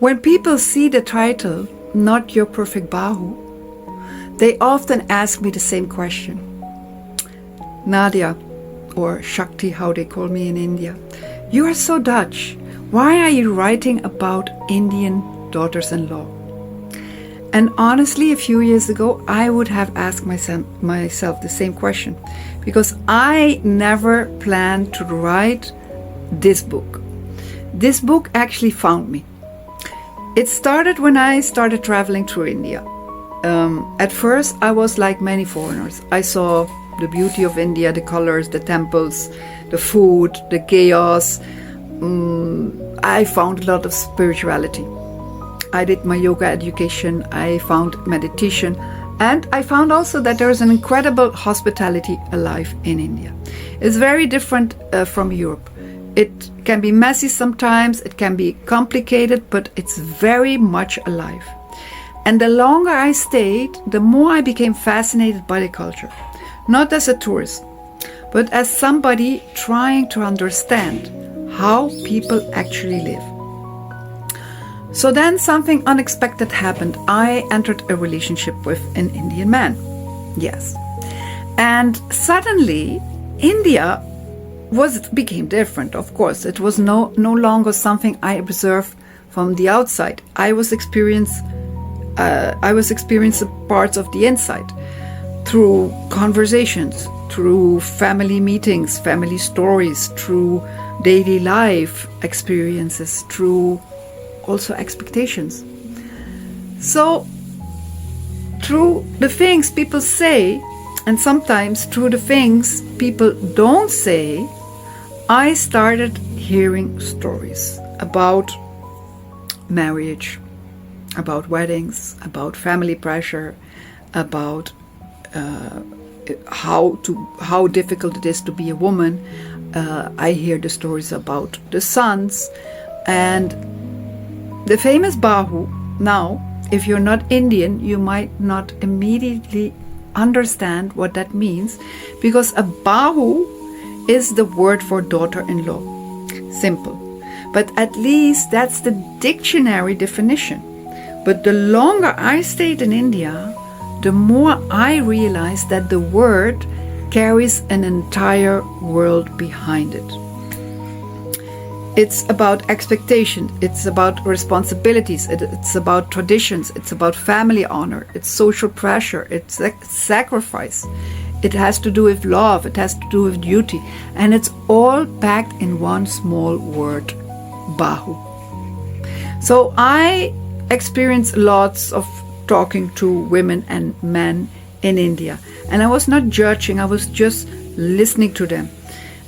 When people see the title, Not Your Perfect Bahu, they often ask me the same question. Nadia, or Shakti, how they call me in India, you are so Dutch. Why are you writing about Indian daughters-in-law? And honestly, a few years ago, I would have asked myself the same question, because I never planned to write this book. This book actually found me. It started when I started traveling through India. At first, I was like many foreigners. I saw the beauty of India, the colors, the temples, the food, the chaos. I found a lot of spirituality. I did my yoga education, I found meditation, and I found also that there is an incredible hospitality alive in India. It's very different from Europe. It can be messy sometimes, it can be complicated, but it's very much alive. And the longer I stayed, the more I became fascinated by the culture. Not as a tourist, but as somebody trying to understand how people actually live. So then something unexpected happened. I entered a relationship with an Indian man. Yes. And suddenly, India became different, of course. It was no longer something I observed from the outside. I was experiencing parts of the inside through conversations, through family meetings, family stories, through daily life experiences, through also expectations. So through the things people say, and sometimes through the things people don't say, I started hearing stories about marriage, about weddings, about family pressure, about how difficult it is to be a woman. I hear the stories about the sons and the famous Bahu. Now, if you're not Indian, you might not immediately understand what that means, because a Bahu is the word for daughter-in-law. Simple. But at least that's the dictionary definition. But the longer I stayed in India, the more I realized that the word carries an entire world behind it. It's about expectation, it's about responsibilities, it's about traditions, it's about family honor, it's social pressure, it's sacrifice. It has to do with love, it has to do with duty, and it's all packed in one small word, Bahu. So I experienced lots of talking to women and men in India, and I was not judging, I was just listening to them.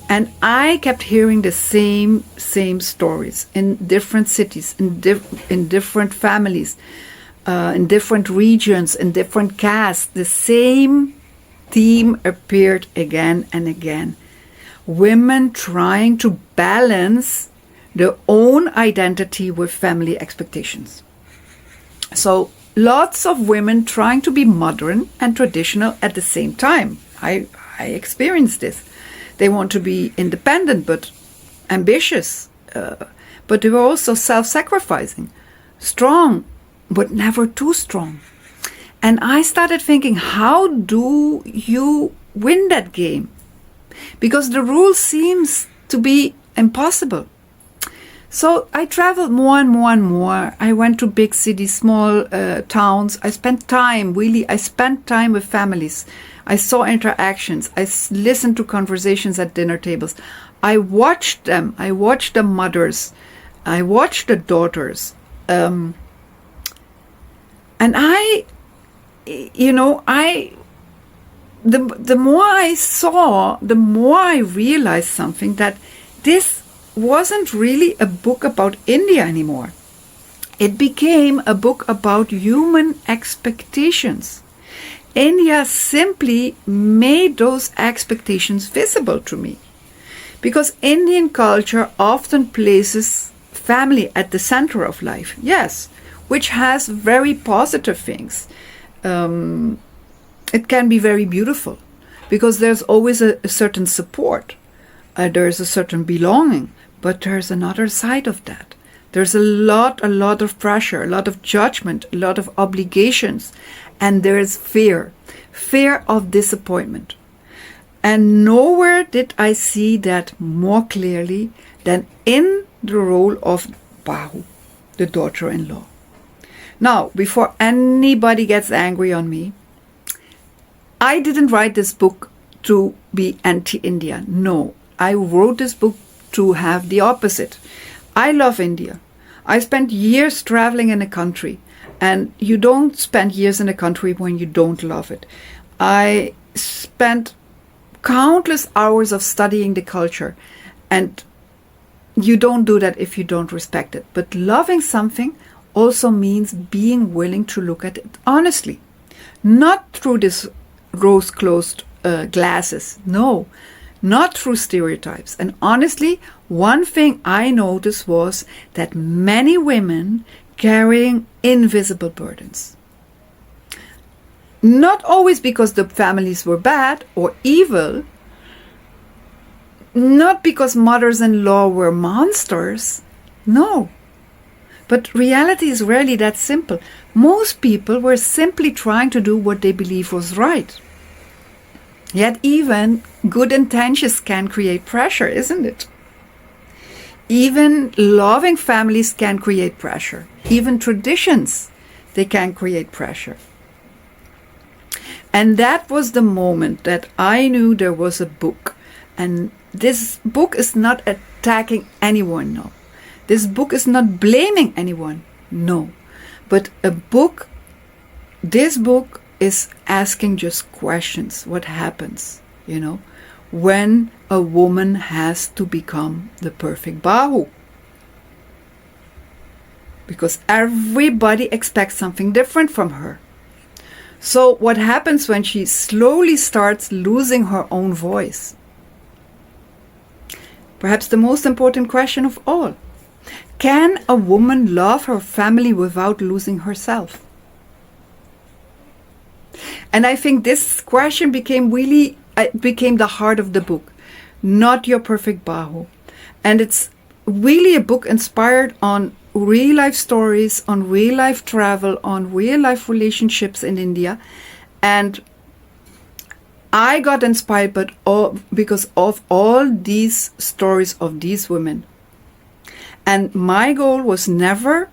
And I kept hearing the same stories in different cities, in different families, in different regions, in different castes. The same theme appeared again and again. Women trying to balance their own identity with family expectations. So lots of women trying to be modern and traditional at the same time. I experienced this. They want to be independent but ambitious, but they were also self-sacrificing, strong but never too strong. And I started thinking, how do you win that game? Because the rule seems to be impossible. So I traveled more and more and more. I went to big cities, small towns. I spent time with families. I saw interactions. I listened to conversations at dinner tables. I watched them. I watched the mothers. I watched the daughters. And the more I saw, the more I realized something, that this wasn't really a book about India anymore. It became a book about human expectations. India simply made those expectations visible to me, because Indian culture often places family at the center of life, yes, which has very positive things. It can be very beautiful, because there's always a certain support, there's a certain belonging, but there's another side of that. There's a lot of pressure, a lot of judgment, a lot of obligations, and there's fear of disappointment. And nowhere did I see that more clearly than in the role of Bahu, the daughter-in-law. Now, before anybody gets angry on me, I didn't write this book to be anti-India. No, I wrote this book to have the opposite. I love India. I spent years traveling in a country, and you don't spend years in a country when you don't love it. I spent countless hours of studying the culture, and you don't do that if you don't respect it. But loving something also means being willing to look at it honestly, not through this rose-closed glasses. No, not through stereotypes. And honestly, one thing I noticed was that many women carrying invisible burdens. Not always because the families were bad or evil, not because mothers-in-law were monsters. No. But reality is rarely that simple. Most people were simply trying to do what they believe was right. Yet even good intentions can create pressure, isn't it? Even loving families can create pressure. Even traditions, they can create pressure. And that was the moment that I knew there was a book. And this book is not attacking anyone, no. This book is not blaming anyone, no. But this book is asking just questions. What happens, when a woman has to become the perfect Bahu? Because everybody expects something different from her. So what happens when she slowly starts losing her own voice? Perhaps the most important question of all. Can a woman love her family without losing herself? And I think this question became the heart of the book, Not Your Perfect Bahu. And it's really a book inspired on real life stories, on real life travel, on real life relationships in India. And I got inspired because of all these stories of these women. And my goal was never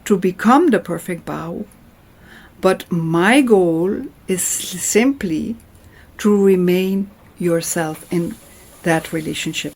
to become the perfect Bahu, but my goal is simply to remain yourself in that relationship.